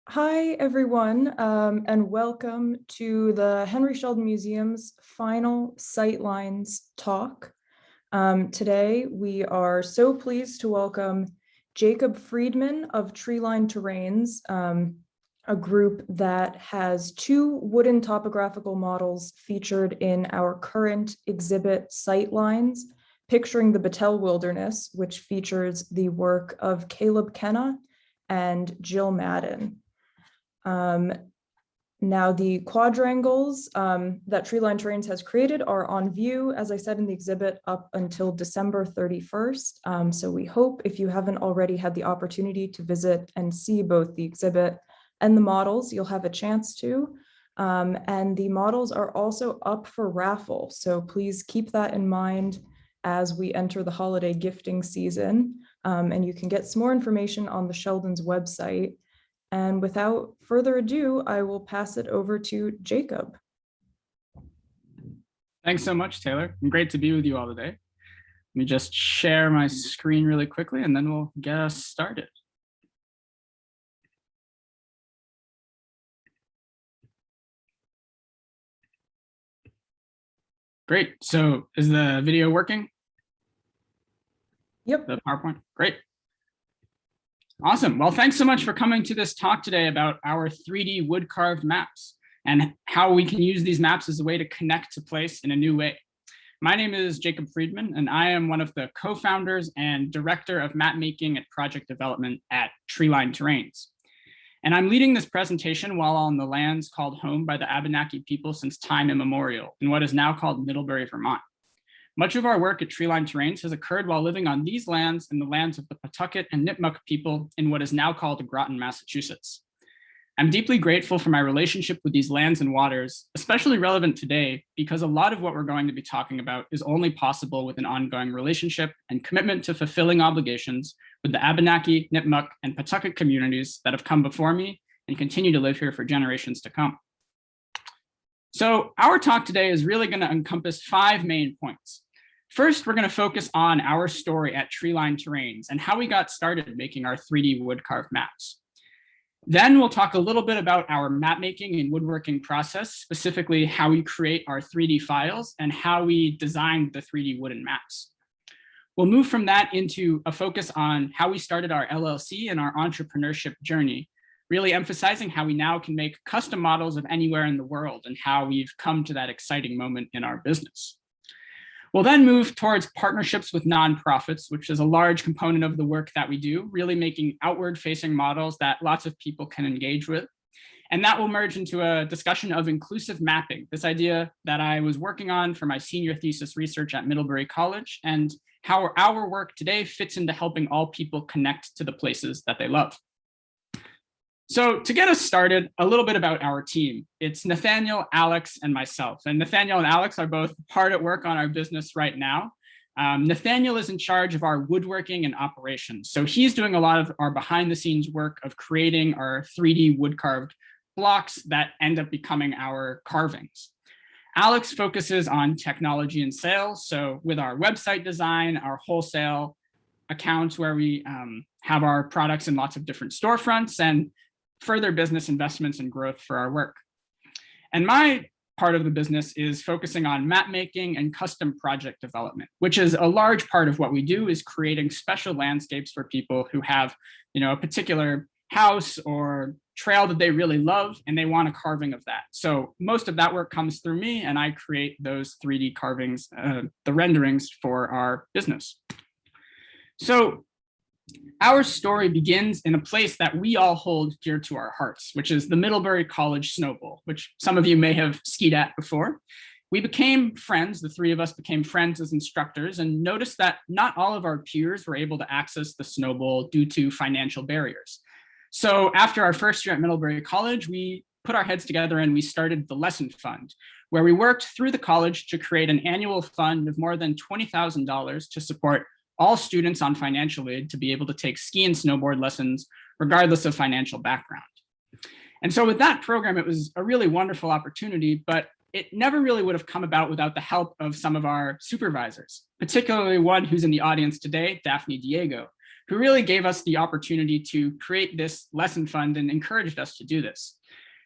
Hi, everyone, and welcome to the Henry Sheldon Museum's final Sightlines talk. Today, we are so pleased to welcome Jacob Freedman of Treeline Terrains, a group that has two wooden topographical models featured in our current exhibit Sightlines, picturing the Battelle Wilderness, which features the work of Caleb Kenna and Jill Madden. Now the quadrangles that Treeline Terrains has created are on view, as I said, in the exhibit up until December 31st. So we hope if you haven't already had the opportunity to visit and see both the exhibit and the models, you'll have a chance to. And the models are also up for raffle. So please keep that in mind as we enter the holiday gifting season. And you can get some more information on the Sheldon's website. And without further ado, I will pass it over to Jacob. Thanks so much, Taylor. Great to be with you all today. Let me just share my screen really quickly and then we'll get us started. Great. So is the video working? Yep. The PowerPoint? Great. Awesome. Well, thanks so much for coming to this talk today about our 3D wood carved maps and how we can use these maps as a way to connect to place in a new way. My name is Jacob Freedman, and I am one of the co-founders and director of map making and project development at Treeline Terrains. And I'm leading this presentation while on the lands called home by the Abenaki people since time immemorial in what is now called Middlebury, Vermont. Much of our work at Treeline Terrains has occurred while living on these lands and the lands of the Pawtucket and Nipmuc people in what is now called Groton, Massachusetts. I'm deeply grateful for my relationship with these lands and waters, especially relevant today, because a lot of what we're going to be talking about is only possible with an ongoing relationship and commitment to fulfilling obligations with the Abenaki, Nipmuc, and Pawtucket communities that have come before me and continue to live here for generations to come. So our talk today is really going to encompass 5 main points. First, we're going to focus on our story at Treeline Terrains and how we got started making our 3D wood carved maps. Then we'll talk a little bit about our map making and woodworking process, specifically how we create our 3D files and how we design the 3D wooden maps. We'll move from that into a focus on how we started our LLC and our entrepreneurship journey, really emphasizing how we now can make custom models of anywhere in the world and how we've come to that exciting moment in our business. We'll then move towards partnerships with nonprofits, which is a large component of the work that we do, really making outward-facing models that lots of people can engage with. And that will merge into a discussion of inclusive mapping, this idea that I was working on for my senior thesis research at Middlebury College, and how our work today fits into helping all people connect to the places that they love. So to get us started, a little bit about our team. It's Nathaniel, Alex, and myself. And Nathaniel and Alex are both hard at work on our business right now. Nathaniel is in charge of our woodworking and operations. So he's doing a lot of our behind the scenes work of creating our 3D wood carved blocks that end up becoming our carvings. Alex focuses on technology and sales. So with our website design, our wholesale accounts where we have our products in lots of different storefronts, and further business investments and growth for our work. And my part of the business is focusing on map making and custom project development, which is a large part of what we do, is creating special landscapes for people who have, a particular house or trail that they really love and they want a carving of that. So most of that work comes through me, and I create those 3D carvings, the renderings for our business. So our story begins in a place that we all hold dear to our hearts, which is the Middlebury College Snow Bowl, which some of you may have skied at before. We became friends, the 3 of us became friends as instructors, and noticed that not all of our peers were able to access the Snow Bowl due to financial barriers. So after our first year at Middlebury College, we put our heads together and we started the Lesson Fund, where we worked through the college to create an annual fund of more than $20,000 to support all students on financial aid to be able to take ski and snowboard lessons, regardless of financial background. And so with that program, it was a really wonderful opportunity, but it never really would have come about without the help of some of our supervisors, particularly one who's in the audience today, Daphne Diego, who really gave us the opportunity to create this lesson fund and encouraged us to do this.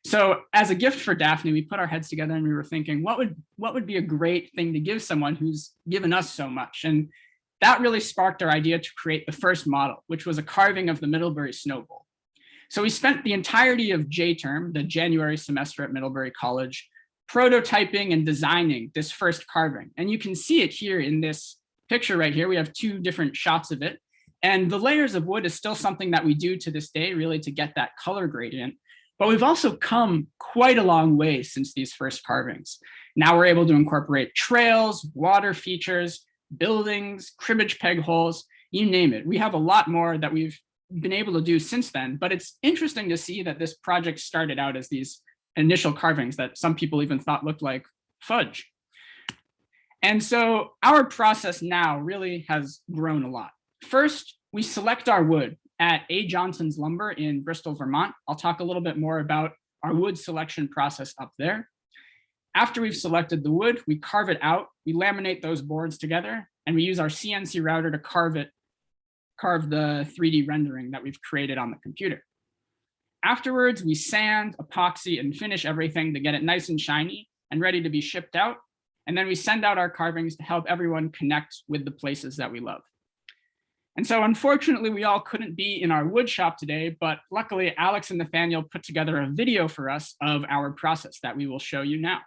So as a gift for Daphne, we put our heads together and we were thinking, what would be a great thing to give someone who's given us so much? And that really sparked our idea to create the first model, which was a carving of the Middlebury Snow Bowl. So we spent the entirety of J term, the January semester at Middlebury College, prototyping and designing this first carving. And you can see it here in this picture right here. We have two different shots of it. And the layers of wood is still something that we do to this day, really, to get that color gradient. But we've also come quite a long way since these first carvings. Now we're able to incorporate trails, water features, buildings, cribbage peg holes, you name it. We have a lot more that we've been able to do since then, but it's interesting to see that this project started out as these initial carvings that some people even thought looked like fudge. And so our process now really has grown a lot. First, we select our wood at A. Johnson's Lumber in Bristol, Vermont. I'll talk a little bit more about our wood selection process up there. After we've selected the wood, we carve it out, we laminate those boards together, and we use our CNC router to carve the 3D rendering that we've created on the computer. Afterwards, we sand, epoxy, and finish everything to get it nice and shiny and ready to be shipped out. And then we send out our carvings to help everyone connect with the places that we love. And so unfortunately, we all couldn't be in our wood shop today, but luckily Alex and Nathaniel put together a video for us of our process that we will show you now.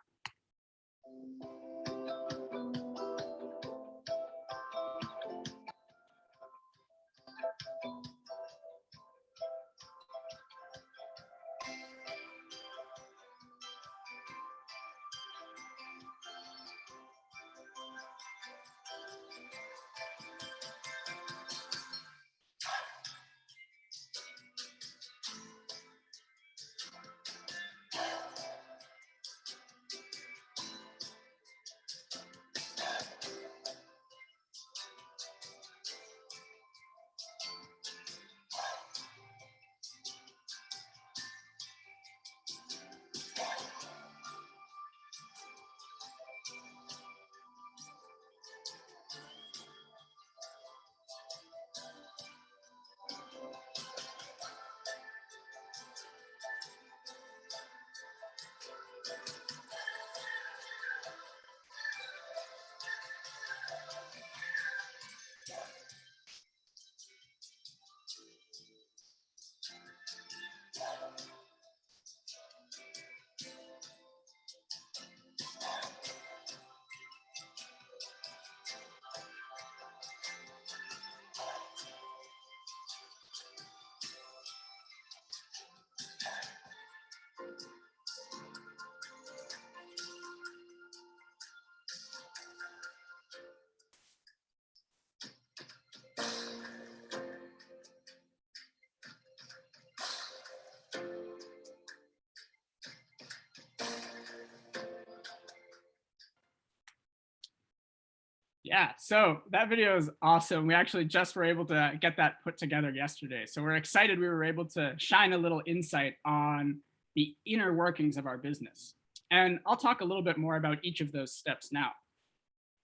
Yeah, so that video is awesome. We actually just were able to get that put together yesterday. So we're excited we were able to shine a little insight on the inner workings of our business. And I'll talk a little bit more about each of those steps now.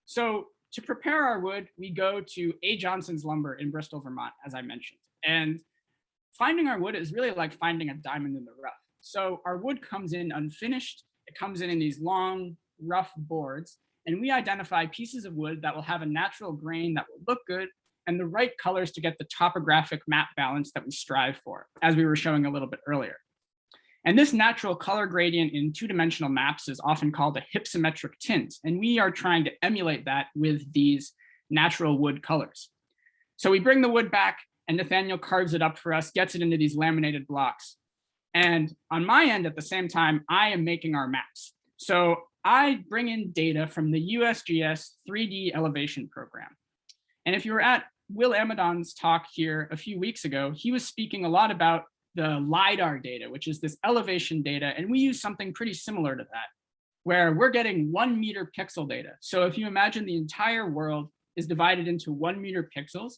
So to prepare our wood, we go to A. Johnson's Lumber in Bristol, Vermont, as I mentioned. And finding our wood is really like finding a diamond in the rough. So our wood comes in unfinished. It comes in these long, rough boards. And we identify pieces of wood that will have a natural grain that will look good and the right colors to get the topographic map balance that we strive for, as we were showing a little bit earlier. And this natural color gradient in two-dimensional maps is often called a hypsometric tint. And we are trying to emulate that with these natural wood colors. So we bring the wood back and Nathaniel carves it up for us, gets it into these laminated blocks. And on my end, at the same time, I am making our maps. So I bring in data from the USGS 3D elevation program. And if you were at Will Amadon's talk here a few weeks ago, he was speaking a lot about the LiDAR data, which is this elevation data. And we use something pretty similar to that, where we're getting 1 meter pixel data. So if you imagine the entire world is divided into 1 meter pixels,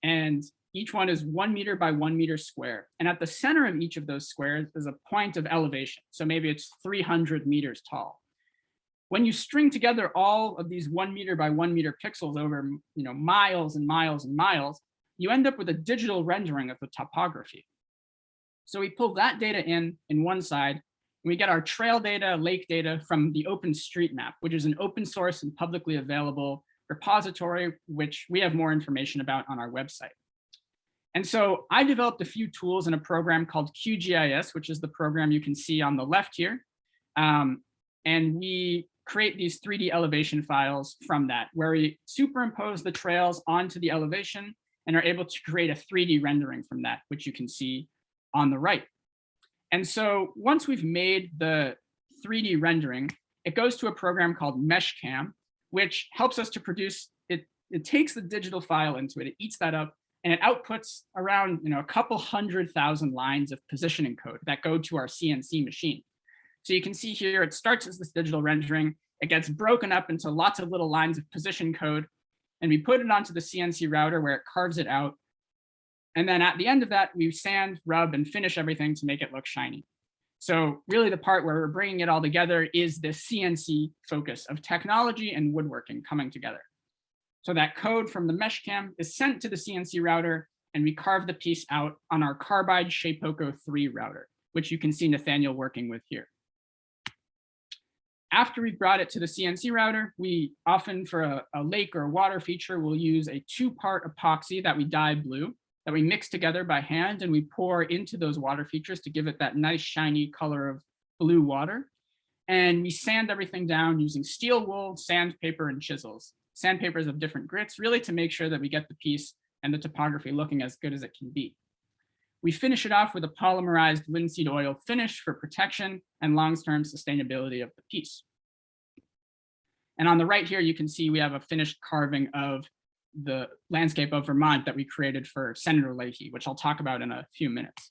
and each one is 1 meter by 1 meter square. And at the center of each of those squares is a point of elevation. So maybe it's 300 meters tall. When you string together all of these 1 meter by 1 meter pixels over miles and miles and miles, you end up with a digital rendering of the topography. So we pull that data in one side, and we get our trail data, lake data from the OpenStreetMap, which is an open source and publicly available repository, which we have more information about on our website. And so I developed a few tools in a program called QGIS, which is the program you can see on the left here. And we create these 3D elevation files from that, where we superimpose the trails onto the elevation and are able to create a 3D rendering from that, which you can see on the right. And so once we've made the 3D rendering, it goes to a program called MeshCam, which helps us to produce it. It takes the digital file into it, it eats that up, and it outputs around a couple 100,000 lines of positioning code that go to our CNC machine. So you can see here, it starts as this digital rendering. It gets broken up into lots of little lines of position code, and we put it onto the CNC router where it carves it out. And then at the end of that, we sand, rub, and finish everything to make it look shiny. So really the part where we're bringing it all together is the CNC focus of technology and woodworking coming together. So that code from the MeshCam is sent to the CNC router, and we carve the piece out on our Carbide Shapeoko 3 router, which you can see Nathaniel working with here. After we've brought it to the CNC router, we often, for a lake or a water feature, will use a 2-part epoxy that we dye blue, that we mix together by hand, and we pour into those water features to give it that nice shiny color of blue water. And we sand everything down using steel wool, sandpaper, and chisels. Sandpapers of different grits, really to make sure that we get the piece and the topography looking as good as it can be. We finish it off with a polymerized linseed oil finish for protection and long-term sustainability of the piece. And on the right here, you can see we have a finished carving of the landscape of Vermont that we created for Senator Leahy, which I'll talk about in a few minutes.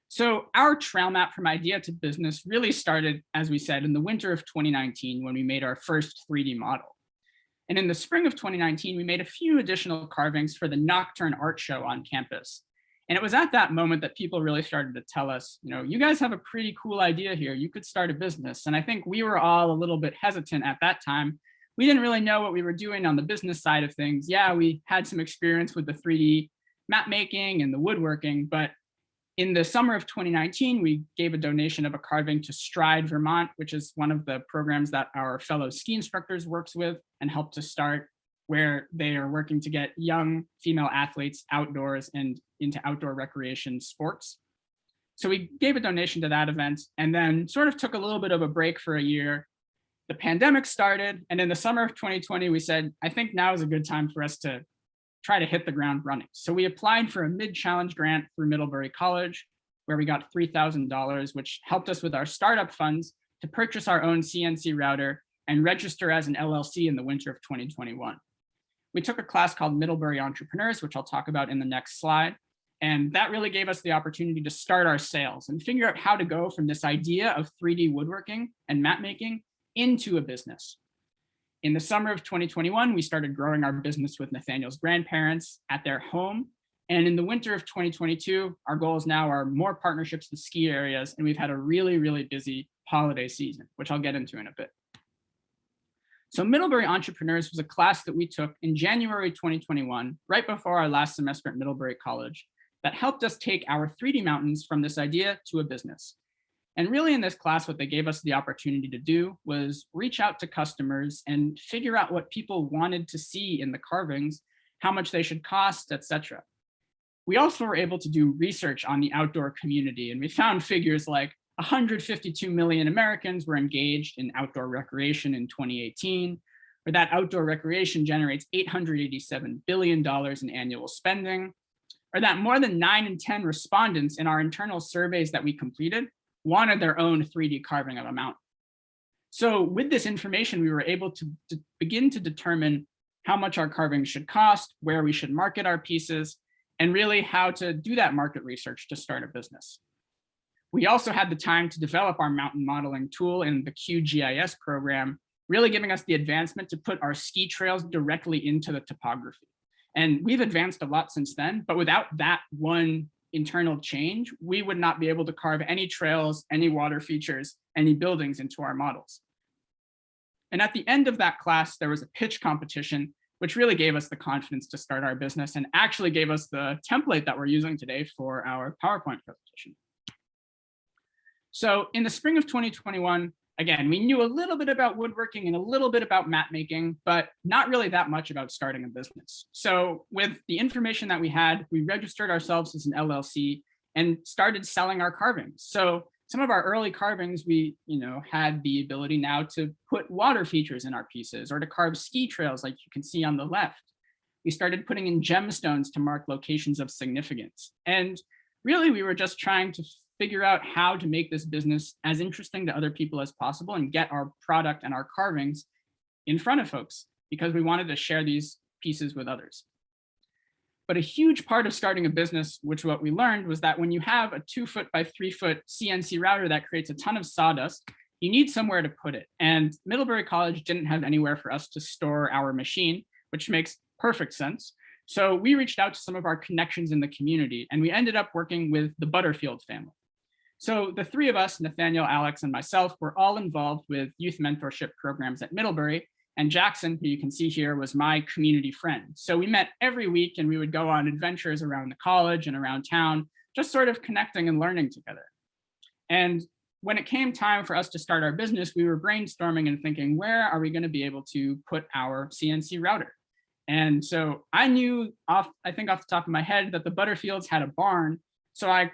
So our trail map from idea to business really started, as we said, in the winter of 2019 when we made our first 3D model. And in the spring of 2019, we made a few additional carvings for the Nocturne Art Show on campus. And it was at that moment that people really started to tell us, you guys have a pretty cool idea here. You could start a business. And I think we were all a little bit hesitant at that time. We didn't really know what we were doing on the business side of things. Yeah, we had some experience with the 3D map making and the woodworking, but in the summer of 2019, we gave a donation of a carving to Stride Vermont, which is one of the programs that our fellow ski instructors works with and helped to start, where they are working to get young female athletes outdoors and into outdoor recreation sports. So we gave a donation to that event and then sort of took a little bit of a break for a year. The pandemic started, and in the summer of 2020, we said, I think now is a good time for us to try to hit the ground running. So we applied for a mid-challenge grant through Middlebury College, where we got $3,000, which helped us with our startup funds to purchase our own CNC router and register as an LLC in the winter of 2021. We took a class called Middlebury Entrepreneurs, which I'll talk about in the next slide. And that really gave us the opportunity to start our sales and figure out how to go from this idea of 3D woodworking and map making into a business. In the summer of 2021, we started growing our business with Nathaniel's grandparents at their home. And in the winter of 2022, our goals now are more partnerships in ski areas, and we've had a really, really busy holiday season, which I'll get into in a bit. So Middlebury Entrepreneurs was a class that we took in January 2021, right before our last semester at Middlebury College, that helped us take our 3D mountains from this idea to a business. And really in this class, what they gave us the opportunity to do was reach out to customers and figure out what people wanted to see in the carvings, how much they should cost, etc. We also were able to do research on the outdoor community, and we found figures like 152 million Americans were engaged in outdoor recreation in 2018, or that outdoor recreation generates $887 billion in annual spending, or that more than 9 in 10 respondents in our internal surveys that we completed wanted their own 3D carving of a mountain. So with this information, we were able to begin to determine how much our carvings should cost, where we should market our pieces, and really how to do that market research to start a business. We also had the time to develop our mountain modeling tool in the QGIS program, really giving us the advancement to put our ski trails directly into the topography. And we've advanced a lot since then, but without that one internal change, we would not be able to carve any trails, any water features, any buildings into our models. And at the end of that class, there was a pitch competition which really gave us the confidence to start our business and actually gave us the template that we're using today for our PowerPoint presentation. So in the spring of 2021, again, we knew a little bit about woodworking and a little bit about map making, but not really that much about starting a business. So with the information that we had, we registered ourselves as an LLC and started selling our carvings. So some of our early carvings, we had the ability now to put water features in our pieces or to carve ski trails like you can see on the left. We started putting in gemstones to mark locations of significance. And really, we were just trying to figure out how to make this business as interesting to other people as possible and get our product and our carvings in front of folks because we wanted to share these pieces with others. But a huge part of starting a business, which what we learned was that when you have a 2-foot by 3-foot CNC router that creates a ton of sawdust, you need somewhere to put it. And Middlebury College didn't have anywhere for us to store our machine, which makes perfect sense. So we reached out to some of our connections in the community, and we ended up working with the Butterfield family. So the three of us, Nathaniel, Alex, and myself, were all involved with youth mentorship programs at Middlebury. And Jackson, who you can see here, was my community friend. So we met every week and we would go on adventures around the college and around town, just sort of connecting and learning together. And when it came time for us to start our business, we were brainstorming and thinking, where are we going to be able to put our CNC router? And so I knew off the top of my head that the Butterfields had a barn. So I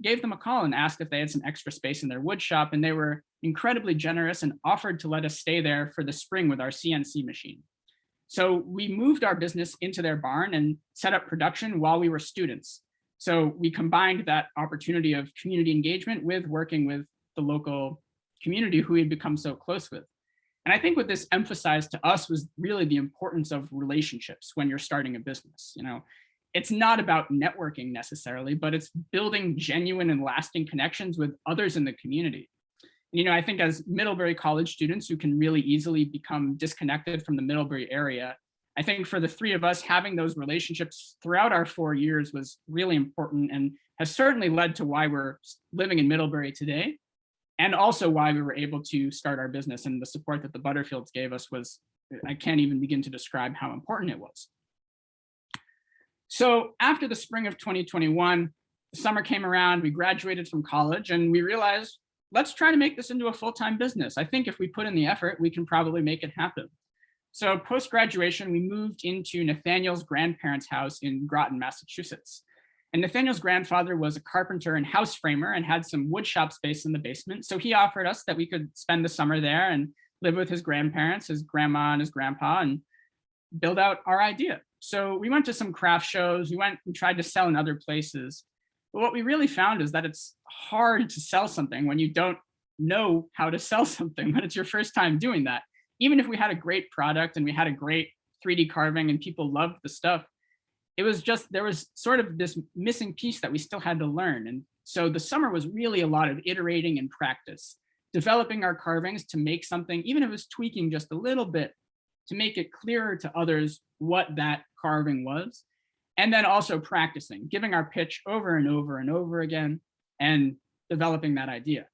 gave them a call and asked if they had some extra space in their wood shop, and they were incredibly generous and offered to let us stay there for the spring with our CNC machine. So we moved our business into their barn and set up production while we were students. So we combined that opportunity of community engagement with working with the local community who we had become so close with. And I think what this emphasized to us was really the importance of relationships when you're starting a business. It's not about networking necessarily, but it's building genuine and lasting connections with others in the community. I think as Middlebury College students who can really easily become disconnected from the Middlebury area, I think for the three of us, having those relationships throughout our 4 years was really important and has certainly led to why we're living in Middlebury today, and also why we were able to start our business. And the support that the Butterfields gave us was, I can't even begin to describe how important it was. So after the spring of 2021, the summer came around, we graduated from college, and we realized, let's try to make this into a full-time business. I think if we put in the effort, we can probably make it happen. So post-graduation, we moved into Nathaniel's grandparents' house in Groton, Massachusetts. And Nathaniel's grandfather was a carpenter and house framer and had some wood shop space in the basement. So he offered us that we could spend the summer there and live with his grandparents, his grandma and his grandpa, and build out our idea. So we went to some craft shows, we went and tried to sell in other places. But what we really found is that it's hard to sell something when you don't know how to sell something, when it's your first time doing that. Even if we had a great product and we had a great 3D carving and people loved the stuff, it was just, there was sort of this missing piece that we still had to learn. And so the summer was really a lot of iterating and practice, developing our carvings to make something, even if it was tweaking just a little bit, to make it clearer to others what that carving was. And then also practicing, giving our pitch over and over and over again and developing that idea.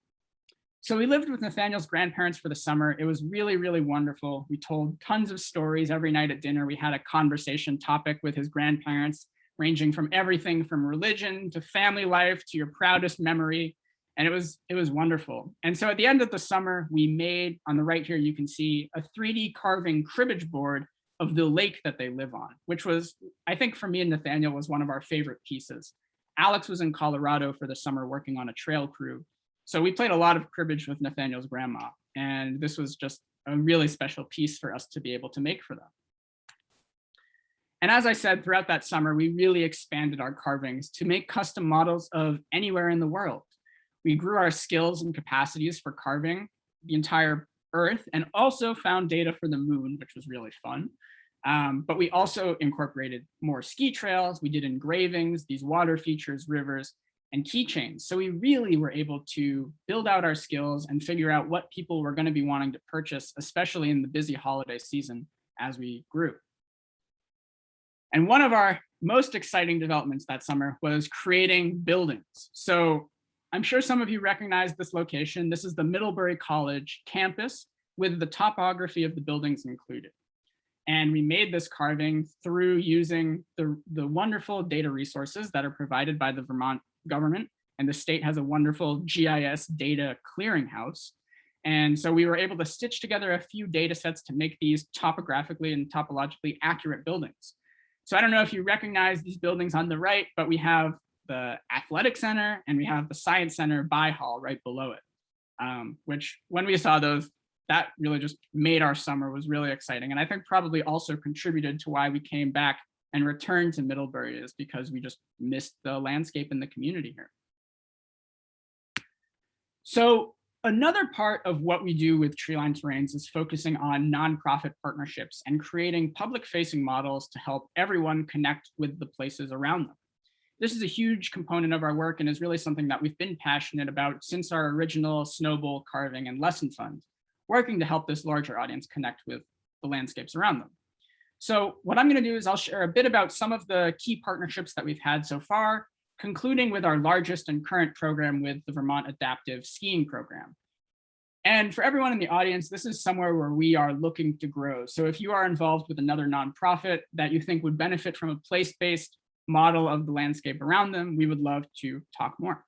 So we lived with Nathaniel's grandparents for the summer. It was really, really wonderful. We told tons of stories every night at dinner. We had a conversation topic with his grandparents, ranging from everything from religion to family life to your proudest memory. And it was wonderful. And so at the end of the summer, we made, on the right here, you can see a 3D carving cribbage board of the lake that they live on, which was, I think for me and Nathaniel, was one of our favorite pieces. Alex was in Colorado for the summer working on a trail crew. So we played a lot of cribbage with Nathaniel's grandma. And this was just a really special piece for us to be able to make for them. And as I said, throughout that summer, we really expanded our carvings to make custom models of anywhere in the world. We grew our skills and capacities for carving the entire Earth and also found data for the moon, which was really fun. But we also incorporated more ski trails. We did engravings, these water features, rivers, and keychains. So we really were able to build out our skills and figure out what people were going to be wanting to purchase, especially in the busy holiday season as we grew. And one of our most exciting developments that summer was creating buildings. So I'm sure some of you recognize this location. This is the Middlebury College campus with the topography of the buildings included. And we made this carving through using the wonderful data resources that are provided by the Vermont government. And the state has a wonderful GIS data clearinghouse. And so we were able to stitch together a few data sets to make these topographically and topologically accurate buildings. So I don't know if you recognize these buildings on the right, but we have the athletic center and we have the science center by hall right below it, which when we saw those, that really just made our summer, was really exciting. And I think probably also contributed to why we came back and returned to Middlebury, is because we just missed the landscape and the community here. So another part of what we do with Treeline Terrains is focusing on nonprofit partnerships and creating public-facing models to help everyone connect with the places around them. This is a huge component of our work and is really something that we've been passionate about since our original snowball carving and lesson fund, working to help this larger audience connect with the landscapes around them. So what I'm going to do is I'll share a bit about some of the key partnerships that we've had so far, concluding with our largest and current program with the Vermont Adaptive skiing program. And for everyone in the audience, this is somewhere where we are looking to grow. So if you are involved with another nonprofit that you think would benefit from a place-based model of the landscape around them, we would love to talk more.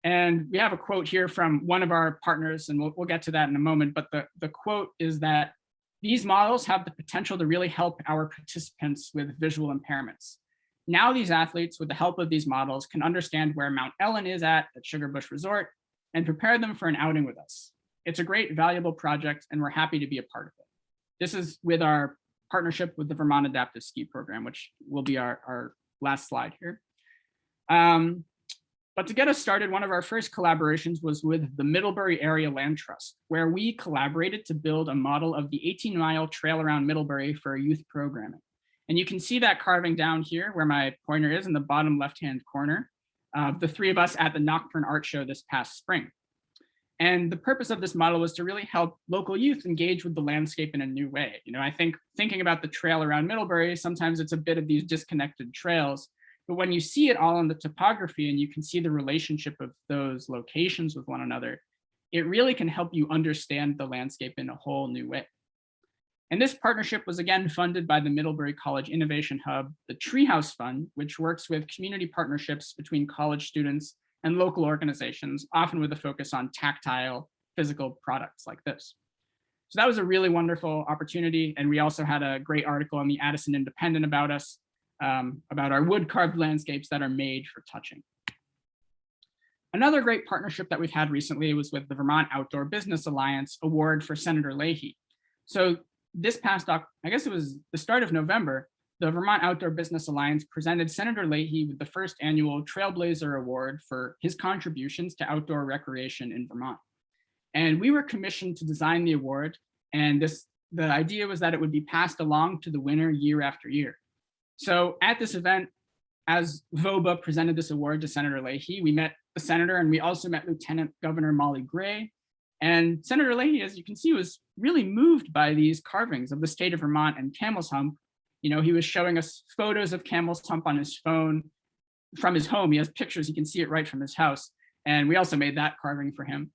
And we have a quote here from one of our partners, and we'll get to that in a moment, but the quote is that these models have the potential to really help our participants with visual impairments. Now these athletes, with the help of these models, can understand where Mount Ellen is at Sugar Bush Resort and prepare them for an outing with us. It's a great, valuable project, and we're happy to be a part of it. This is with our partnership with the Vermont Adaptive Ski Program, which will be our last slide here. But to get us started, one of our first collaborations was with the Middlebury Area Land Trust, where we collaborated to build a model of the 18-mile trail around Middlebury for youth programming. And you can see that carving down here where my pointer is in the bottom left-hand corner, the three of us at the Knockburn Art Show this past spring. And the purpose of this model was to really help local youth engage with the landscape in a new way. You know, I think thinking about the trail around Middlebury, sometimes it's a bit of these disconnected trails, but when you see it all in the topography and you can see the relationship of those locations with one another, it really can help you understand the landscape in a whole new way. And this partnership was again funded by the Middlebury College Innovation Hub, the Treehouse Fund, which works with community partnerships between college students and local organizations, often with a focus on tactile physical products like this. So that was a really wonderful opportunity. And we also had a great article in the Addison Independent about us, about our wood carved landscapes that are made for touching. Another great partnership that we've had recently was with the Vermont Outdoor Business Alliance Award for Senator Leahy. So this past, I guess it was the start of November, the Vermont Outdoor Business Alliance presented Senator Leahy with the first annual Trailblazer Award for his contributions to outdoor recreation in Vermont. And we were commissioned to design the award, and the idea was that it would be passed along to the winner year after year. So at this event, as VOBA presented this award to Senator Leahy, we met the senator and we also met Lieutenant Governor Molly Gray. And Senator Leahy, as you can see, was really moved by these carvings of the state of Vermont and Camel's Hump. You know, he was showing us photos of Camel's Hump on his phone from his home. He has pictures, you can see it right from his house. And we also made that carving for him.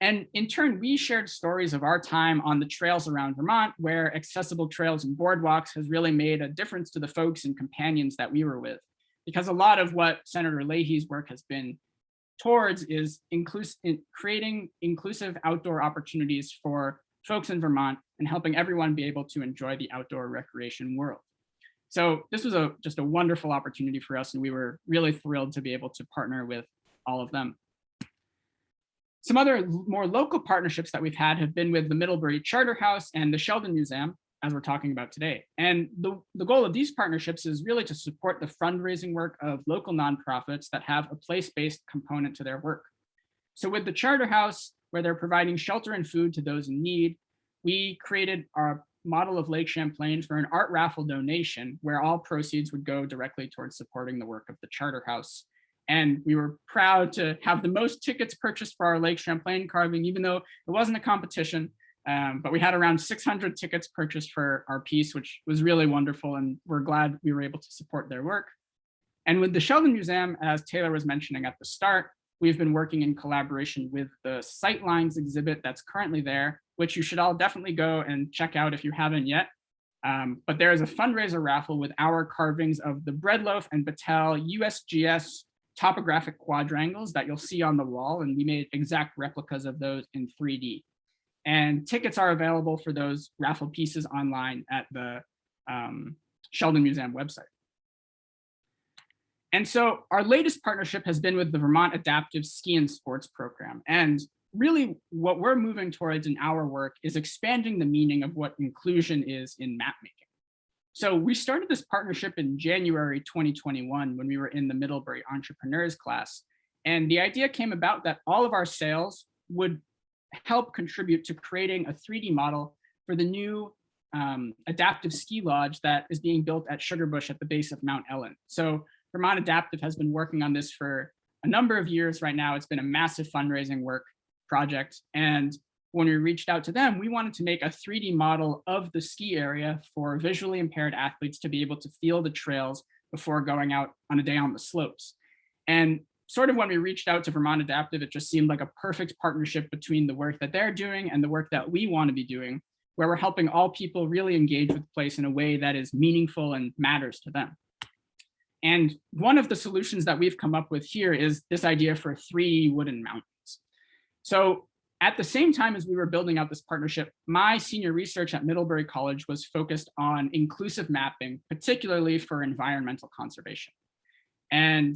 And in turn, we shared stories of our time on the trails around Vermont, where accessible trails and boardwalks has really made a difference to the folks and companions that we were with. Because a lot of what Senator Leahy's work has been towards is creating inclusive outdoor opportunities for folks in Vermont and helping everyone be able to enjoy the outdoor recreation world. So this was just a wonderful opportunity for us, and we were really thrilled to be able to partner with all of them. Some other more local partnerships that we've had have been with the Middlebury Charter House and the Sheldon Museum, as we're talking about today. And the goal of these partnerships is really to support the fundraising work of local nonprofits that have a place-based component to their work. So with the Charter House, where they're providing shelter and food to those in need, we created our model of Lake Champlain for an art raffle donation where all proceeds would go directly towards supporting the work of the Charter House. And we were proud to have the most tickets purchased for our Lake Champlain carving, even though it wasn't a competition. But we had around 600 tickets purchased for our piece, which was really wonderful. And we're glad we were able to support their work. And with the Sheldon Museum, as Taylor was mentioning at the start, we've been working in collaboration with the Sightlines exhibit that's currently there, which you should all definitely go and check out if you haven't yet. But there is a fundraiser raffle with our carvings of the breadloaf and batel USGS topographic quadrangles that you'll see on the wall, and we made exact replicas of those in 3D. And tickets are available for those raffle pieces online at the Sheldon Museum website. And so our latest partnership has been with the Vermont Adaptive Ski and Sports Program. And really what we're moving towards in our work is expanding the meaning of what inclusion is in map making. So we started this partnership in January 2021 when we were in the Middlebury Entrepreneurs class. And the idea came about that all of our sales would help contribute to creating a 3D model for the new adaptive ski lodge that is being built at Sugarbush at the base of Mount Ellen. So Vermont Adaptive has been working on this for a number of years right now. It's been a massive fundraising work project. And when we reached out to them, we wanted to make a 3D model of the ski area for visually impaired athletes to be able to feel the trails before going out on a day on the slopes. And sort of when we reached out to Vermont Adaptive, it just seemed like a perfect partnership between the work that they're doing and the work that we want to be doing, where we're helping all people really engage with the place in a way that is meaningful and matters to them. And one of the solutions that we've come up with here is this idea for 3D wooden mountains. So at the same time as we were building out this partnership, my senior research at Middlebury College was focused on inclusive mapping, particularly for environmental conservation. And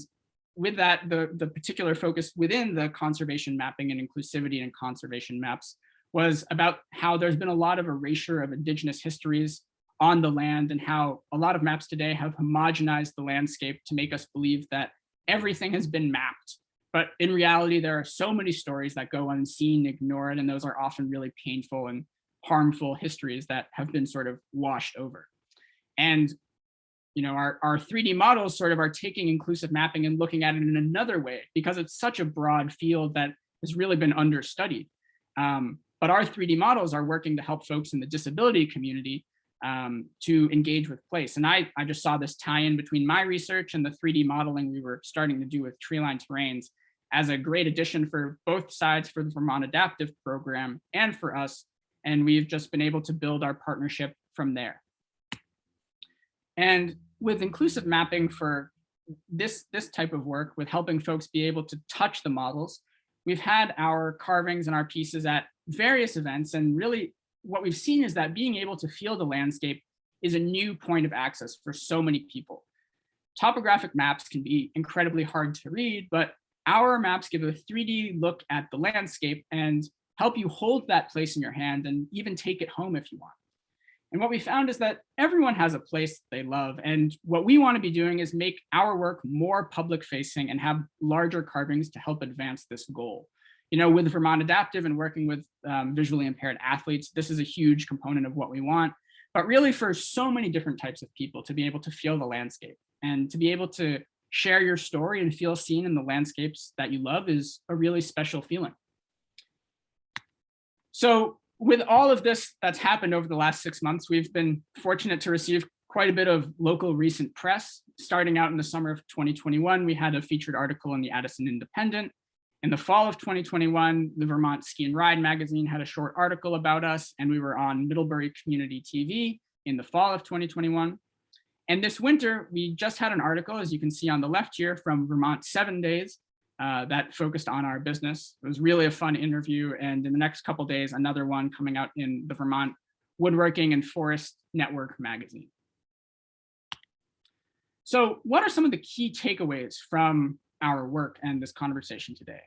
with that, the particular focus within the conservation mapping and inclusivity and conservation maps was about how there's been a lot of erasure of Indigenous histories on the land, and how a lot of maps today have homogenized the landscape to make us believe that everything has been mapped. But in reality, there are so many stories that go unseen, ignored, and those are often really painful and harmful histories that have been sort of washed over. And our 3D models sort of are taking inclusive mapping and looking at it in another way, because it's such a broad field that has really been understudied. But our 3D models are working to help folks in the disability community to engage with place. And I just saw this tie-in between my research and the 3D modeling we were starting to do with Treeline Terrains as a great addition for both sides, for the Vermont Adaptive program and for us. And we've just been able to build our partnership from there. And with inclusive mapping for this type of work, with helping folks be able to touch the models, we've had our carvings and our pieces at various events. And really what we've seen is that being able to feel the landscape is a new point of access for so many people. Topographic maps can be incredibly hard to read, but our maps give a 3D look at the landscape and help you hold that place in your hand and even take it home if you want. And what we found is that everyone has a place they love. And what we want to be doing is make our work more public facing and have larger carvings to help advance this goal. With Vermont Adaptive and working with visually impaired athletes, this is a huge component of what we want, but really for so many different types of people to be able to feel the landscape and to be able to share your story and feel seen in the landscapes that you love is a really special feeling. So with all of this that's happened over the last 6 months, we've been fortunate to receive quite a bit of local recent press. Starting out in the summer of 2021, we had a featured article in the Addison Independent. In the fall of 2021, the Vermont Ski and Ride magazine had a short article about us, and we were on Middlebury Community TV in the fall of 2021. And this winter, we just had an article, as you can see on the left here, from Vermont 7 Days that focused on our business. It was really a fun interview. And in the next couple of days, another one coming out in the Vermont Woodworking and Forest Network magazine. So what are some of the key takeaways from our work and this conversation today?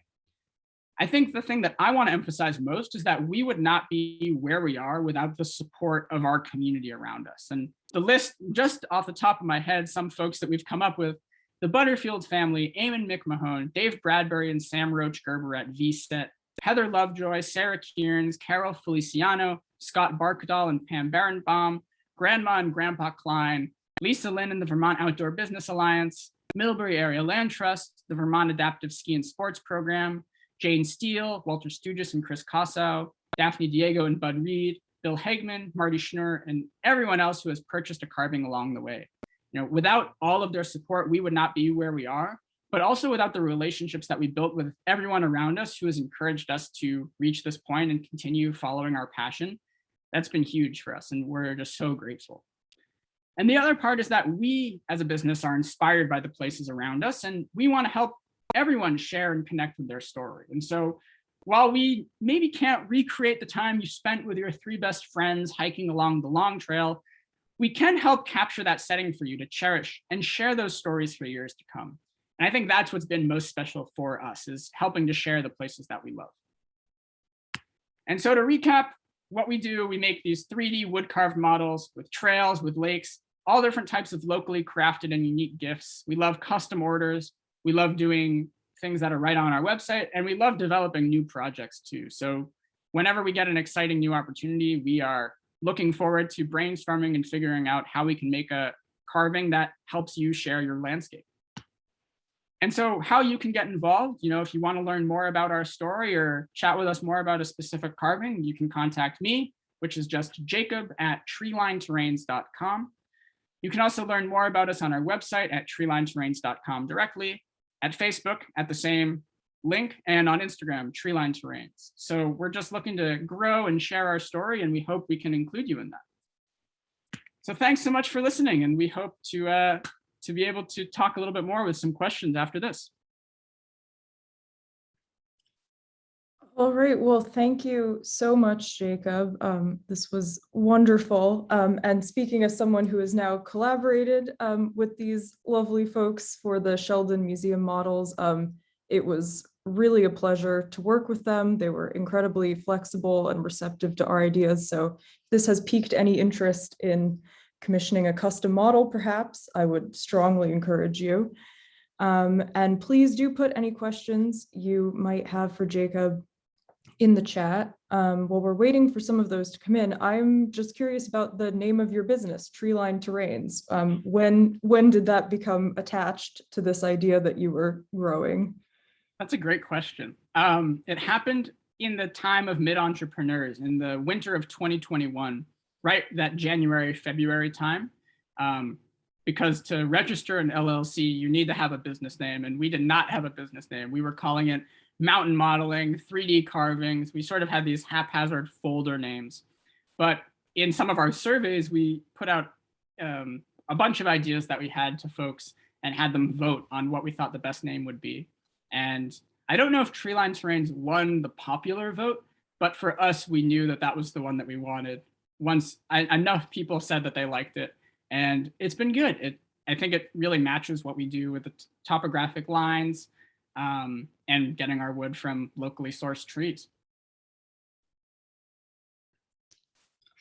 I think the thing that I want to emphasize most is that we would not be where we are without the support of our community around us. And the list, just off the top of my head, some folks that we've come up with: the Butterfield family, Eamon McMahon, Dave Bradbury and Sam Roach Gerber at VSET, Heather Lovejoy, Sarah Kearns, Carol Feliciano, Scott Barkdahl and Pam Barenbaum, Grandma and Grandpa Klein, Lisa Lynn and the Vermont Outdoor Business Alliance, Middlebury Area Land Trust, the Vermont Adaptive Ski and Sports Program, Jane Steele, Walter Stugis and Chris Cossow, Daphne Diego and Bud Reed, Bill Hagman, Marty Schnur, and everyone else who has purchased a carving along the way. Without all of their support, we would not be where we are. but also without the relationships that we built with everyone around us who has encouraged us to reach this point and continue following our passion. That's been huge for us, and we're just so grateful. And the other part is that we as a business are inspired by the places around us, and we want to help everyone share and connect with their story. And so while we maybe can't recreate the time you spent with your 3 best friends hiking along the long trail, we can help capture that setting for you to cherish and share those stories for years to come. And I think that's what's been most special for us, is helping to share the places that we love. And so to recap what we do, we make these 3D wood carved models with trails, with lakes, all different types of locally crafted and unique gifts. We love custom orders. We love doing things that are right on our website, and we love developing new projects too. So whenever we get an exciting new opportunity, we are looking forward to brainstorming and figuring out how we can make a carving that helps you share your landscape. And so how you can get involved, if you want to learn more about our story or chat with us more about a specific carving, you can contact me, which is just jacob@treelineterrains.com. You can also learn more about us on our website at treelineterrains.com directly, at Facebook at the same link, and on Instagram, Treeline Terrains. So we're just looking to grow and share our story, and we hope we can include you in that. So thanks so much for listening, and we hope to be able to talk a little bit more with some questions after this. All right, well, thank you so much, Jacob. This was wonderful. And speaking as someone who has now collaborated with these lovely folks for the Sheldon Museum models, it was really a pleasure to work with them. They were incredibly flexible and receptive to our ideas. So if this has piqued any interest in commissioning a custom model, perhaps, I would strongly encourage you. And please do put any questions you might have for Jacob in the chat. While we're waiting for some of those to come in, I'm just curious about the name of your business, Treeline Terrains. When did that become attached to this idea that you were growing? That's a great question. It happened in the time of Mid-Entrepreneurs in the winter of 2021, right? That January, February time. Because to register an LLC, you need to have a business name, and we did not have a business name. We were calling it mountain modeling, 3D carvings. We sort of had these haphazard folder names. But in some of our surveys, we put out a bunch of ideas that we had to folks and had them vote on what we thought the best name would be. And I don't know if Treeline Terrains won the popular vote, but for us, we knew that that was the one that we wanted. Once enough people said that they liked it, and it's been good. I think it really matches what we do with the topographic lines and getting our wood from locally sourced trees.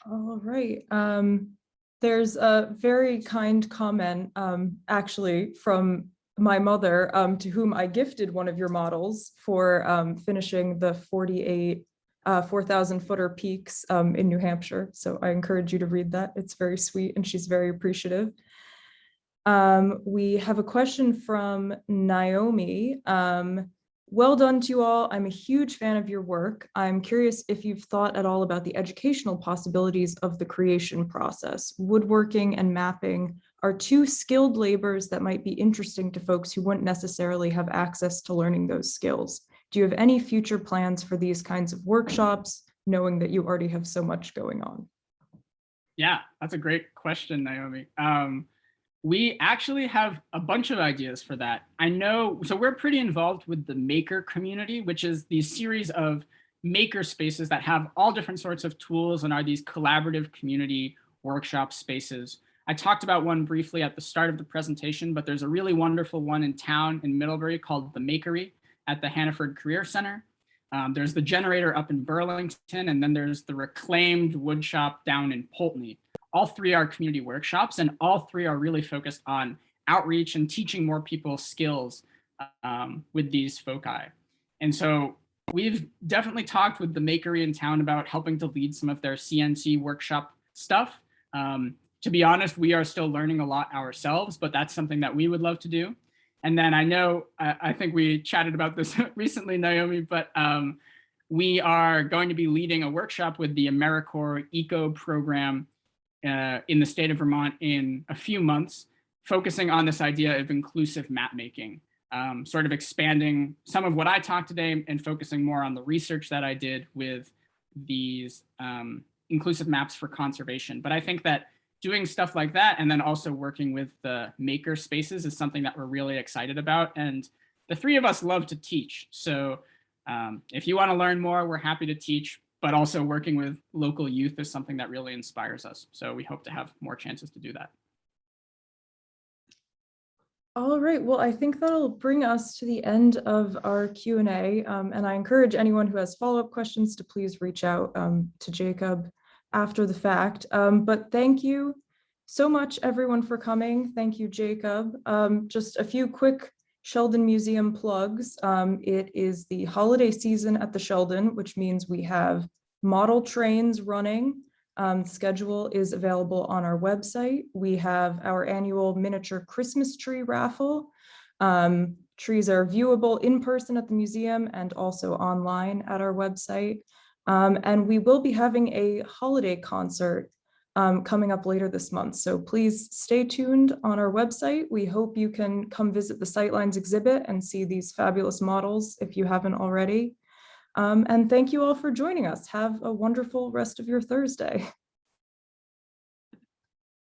All right. There's a very kind comment, actually, from my mother, to whom I gifted one of your models for finishing the 48 4,000 footer peaks in New Hampshire. So I encourage you to read that. It's very sweet and she's very appreciative. We have a question from Naomi. Well done to you all. I'm a huge fan of your work. I'm curious if you've thought at all about the educational possibilities of the creation process. Woodworking and mapping are two skilled labors that might be interesting to folks who wouldn't necessarily have access to learning those skills. Do you have any future plans for these kinds of workshops, knowing that you already have so much going on? Yeah, that's a great question, Naomi. We actually have a bunch of ideas for that. I know, so we're pretty involved with the maker community, which is these series of maker spaces that have all different sorts of tools and are these collaborative community workshop spaces. I talked about one briefly at the start of the presentation, but there's a really wonderful one in town in Middlebury called the Makery at the Hannaford Career Center. There's the Generator up in Burlington, and then there's the Reclaimed Woodshop down in Pulteney. All three are community workshops, and all three are really focused on outreach and teaching more people skills with these foci. And so we've definitely talked with the Makery in town about helping to lead some of their CNC workshop stuff. To be honest, we are still learning a lot ourselves, but that's something that we would love to do. And then I know, I think we chatted about this recently, Naomi, but we are going to be leading a workshop with the AmeriCorps Eco program in the state of Vermont in a few months, focusing on this idea of inclusive map making. sort of expanding some of what I talked today and focusing more on the research that I did with these inclusive maps for conservation. But I think that doing stuff like that and then also working with the maker spaces is something that we're really excited about. And the three of us love to teach. So if you want to learn more, we're happy to teach, but also working with local youth is something that really inspires us. So we hope to have more chances to do that. All right, well, I think that'll bring us to the end of our Q&A, and I encourage anyone who has follow-up questions to please reach out to Jacob after the fact. But thank you so much, everyone, for coming. Thank you, Jacob. Just a few quick Sheldon Museum plugs. It is the holiday season at the Sheldon, which means we have model trains running. The schedule is available on our website. We have our annual miniature Christmas tree raffle. Trees are viewable in person at the museum and also online at our website. And we will be having a holiday concert coming up later this month. So please stay tuned on our website. We hope you can come visit the Sightlines exhibit and see these fabulous models if you haven't already. And thank you all for joining us. Have a wonderful rest of your Thursday.